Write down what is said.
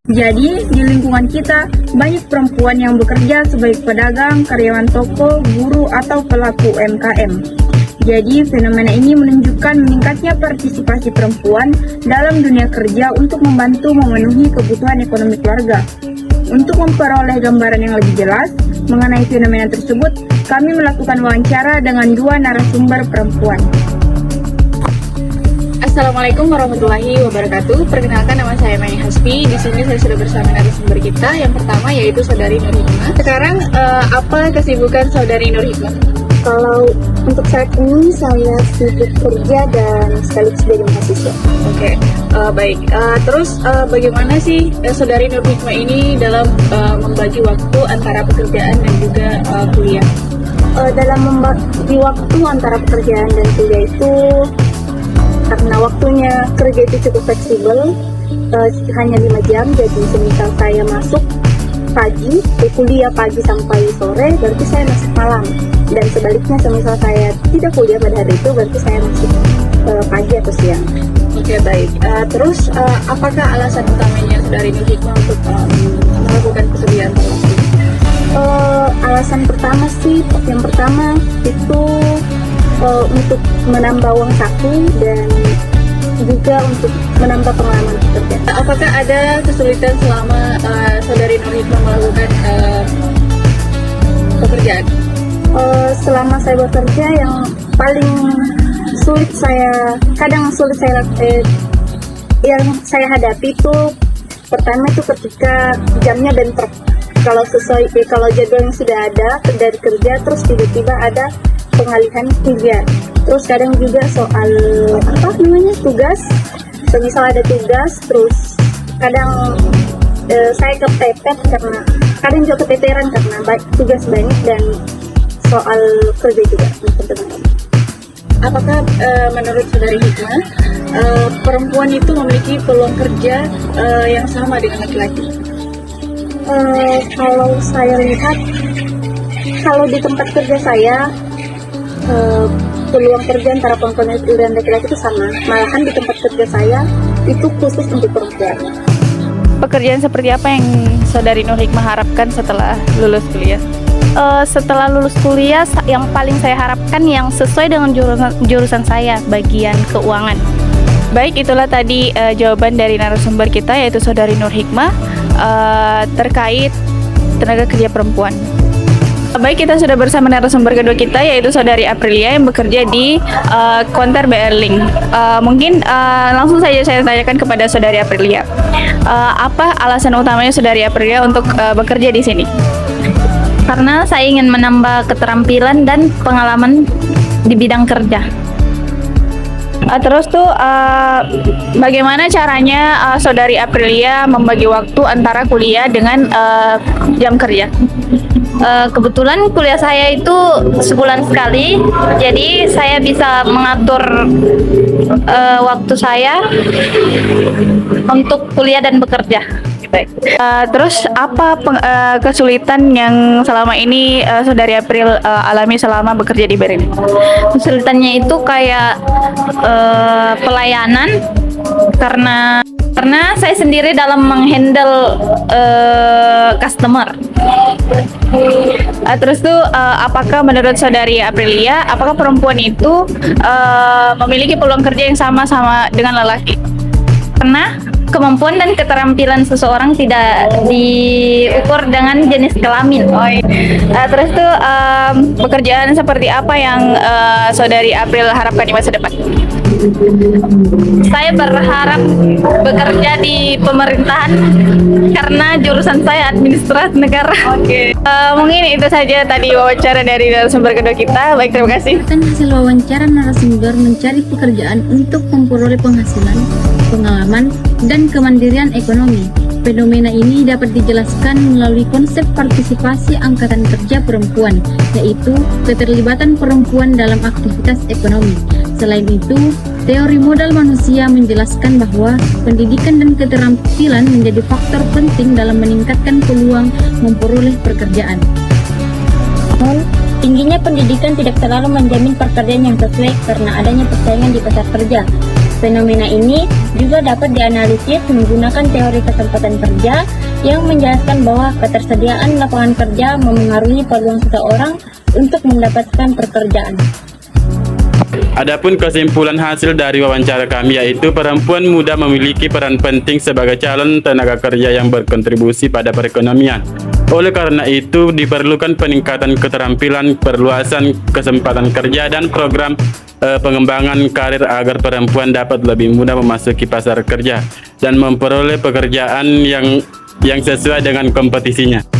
Jadi, di lingkungan kita, banyak perempuan yang bekerja sebagai pedagang, karyawan toko, guru, atau pelaku UMKM. Jadi, fenomena ini menunjukkan meningkatnya partisipasi perempuan dalam dunia kerja untuk membantu memenuhi kebutuhan ekonomi keluarga. Untuk memperoleh gambaran yang lebih jelas mengenai fenomena tersebut, kami melakukan wawancara dengan dua narasumber perempuan. Assalamualaikum warahmatullahi wabarakatuh. Perkenalkan, nama saya Mani Hasbi. Di sini saya sudah bersama narasumber kita. Yang pertama yaitu Saudari Nur Hikmah. Sekarang apa kesibukan Saudari Nur Hikmah? Kalau untuk saat ini saya sibuk kerja dan sekaligus jadi mahasiswa. Oke, baik. Terus bagaimana sih Saudari Nur Hikmah ini dalam membagi waktu antara pekerjaan dan juga kuliah? Dalam membagi waktu antara pekerjaan dan kuliah itu, karena waktunya kerja itu cukup fleksibel, hanya 5 jam, jadi semisal saya masuk pagi, kuliah pagi sampai sore, berarti saya masuk malam. Dan sebaliknya, semisal saya tidak kuliah pada hari itu, berarti saya masuk pagi atau siang. Oke, baik. Terus apakah alasan utamanya Saudari Nur Hikmah untuk melakukan pekerjaan waktu? Alasan pertama sih, yang pertama itu untuk menambah uang saku dan juga untuk menambah pengalaman bekerja. Apakah ada kesulitan selama Saudari Nur Hikmah melakukan pekerjaan? Selama saya bekerja, yang paling sulit yang saya hadapi itu pertama itu ketika jamnya bentrok. Kalau jadwal yang sudah ada dari kerja, terus tiba-tiba ada pengalihan kerja. Terus kadang juga soal tugas. Semisal ada tugas, terus kadang saya kepepet karena kadang juga keteteran karena tugas banyak dan soal kerja juga. Apakah menurut Saudari Hikmah perempuan itu memiliki peluang kerja yang sama dengan laki-laki? Kalau saya lihat, kalau di tempat kerja saya, peluang kerja antara perempuan dan laki-laki itu sama. Malahan di tempat kerja saya itu khusus untuk perempuan. Pekerjaan seperti apa yang Saudari Nur Hikmah harapkan setelah lulus kuliah? Setelah lulus kuliah, yang paling saya harapkan yang sesuai dengan jurusan saya, bagian keuangan. Baik, itulah tadi jawaban dari narasumber kita, yaitu Saudari Nur Hikmah terkait tenaga kerja perempuan. Baik, kita sudah bersama narasumber kedua kita, yaitu Saudari Aprilia yang bekerja di Konter BR Link. Mungkin langsung saja saya tanyakan kepada Saudari Aprilia, apa alasan utamanya Saudari Aprilia untuk bekerja di sini? Karena saya ingin menambah keterampilan dan pengalaman di bidang kerja. Terus tuh bagaimana caranya Saudari Aprilia membagi waktu antara kuliah dengan jam kerja? Kebetulan kuliah saya itu sebulan sekali, jadi saya bisa mengatur waktu saya untuk kuliah dan bekerja. Terus apa kesulitan yang selama ini Saudari April alami selama bekerja di BRI? Kesulitannya itu kayak pelayanan, karena saya sendiri dalam menghandle customer. Terus tuh apakah menurut Saudari Aprilia, apakah perempuan itu memiliki peluang kerja yang sama dengan lelaki? Karena kemampuan dan keterampilan seseorang tidak diukur dengan jenis kelamin. Terus tuh pekerjaan seperti apa yang Saudari April harapkan di masa depan? Saya berharap bekerja di pemerintahan karena jurusan saya administrasi negara. Mungkin itu saja tadi wawancara dari narasumber kedua kita. Baik, terima kasih. Akan hasil wawancara narasumber mencari pekerjaan untuk memperoleh penghasilan, pengalaman, dan kemandirian ekonomi. Fenomena ini dapat dijelaskan melalui konsep partisipasi angkatan kerja perempuan, yaitu keterlibatan perempuan dalam aktivitas ekonomi. Selain itu, teori modal manusia menjelaskan bahwa pendidikan dan keterampilan menjadi faktor penting dalam meningkatkan peluang memperoleh pekerjaan. Tingginya pendidikan tidak selalu menjamin pekerjaan yang sesuai karena adanya persaingan di pasar kerja. Fenomena ini juga dapat dianalisis menggunakan teori kesempatan kerja yang menjelaskan bahwa ketersediaan lapangan kerja memengaruhi peluang seseorang untuk mendapatkan pekerjaan. Adapun kesimpulan hasil dari wawancara kami yaitu perempuan muda memiliki peran penting sebagai calon tenaga kerja yang berkontribusi pada perekonomian. Oleh karena itu diperlukan peningkatan keterampilan, perluasan kesempatan kerja dan program pengembangan karir agar perempuan dapat lebih mudah memasuki pasar kerja dan memperoleh pekerjaan yang sesuai dengan kompetisinya.